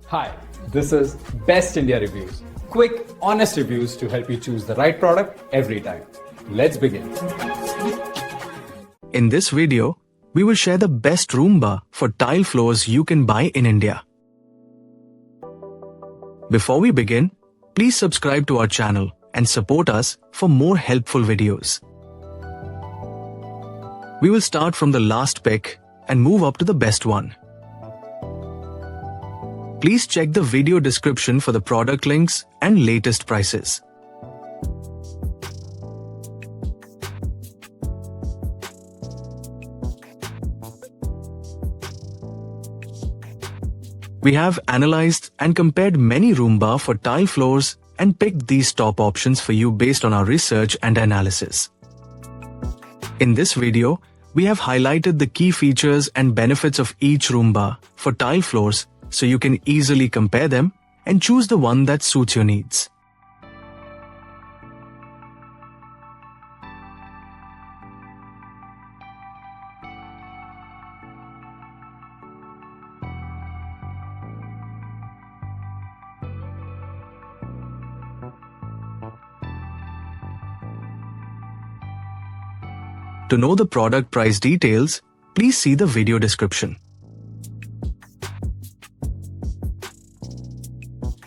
Hi, this is Best India Reviews. Quick, honest reviews to help you choose the right product every time. Let's begin. In this video, we will share the best Roomba for tile floors you can buy in India. Before we begin, please subscribe to our channel and support us for more helpful videos. We will start from the last pick and move up to the best one. Please check the video description for the product links and latest prices. We have analyzed and compared many Roomba for tile floors and picked these top options for you based on our research and analysis. In this video, we have highlighted the key features and benefits of each Roomba for tile floors so you can easily compare them and choose the one that suits your needs. To know the product price details, please see the video description.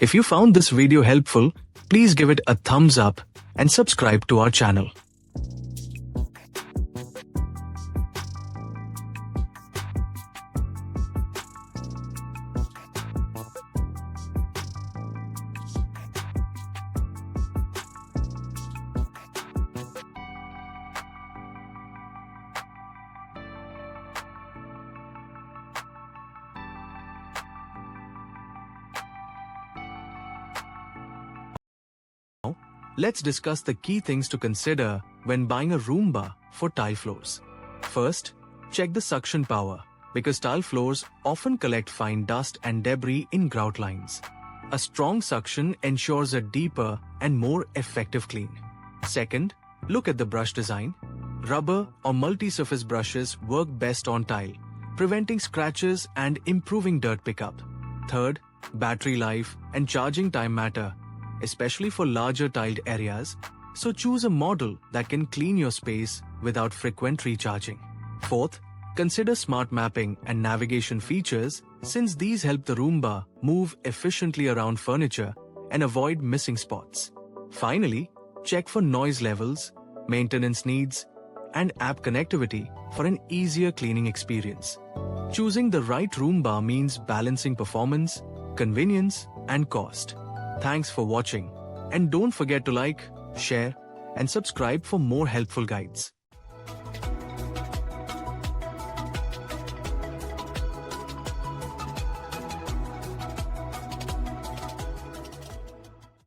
If you found this video helpful, please give it a thumbs up and subscribe to our channel. Let's discuss the key things to consider when buying a Roomba for tile floors. First, check the suction power, because tile floors often collect fine dust and debris in grout lines. A strong suction ensures a deeper and more effective clean. Second, look at the brush design. Rubber or multi-surface brushes work best on tile, preventing scratches and improving dirt pickup. Third, battery life and charging time matter, especially for larger tiled areas, so choose a model that can clean your space without frequent recharging. Fourth, consider smart mapping and navigation features, since these help the Roomba move efficiently around furniture and avoid missing spots. Finally, check for noise levels, maintenance needs, and app connectivity for an easier cleaning experience. Choosing the right Roomba means balancing performance, convenience, and cost. Thanks for watching, and don't forget to like, share, and subscribe for more helpful guides.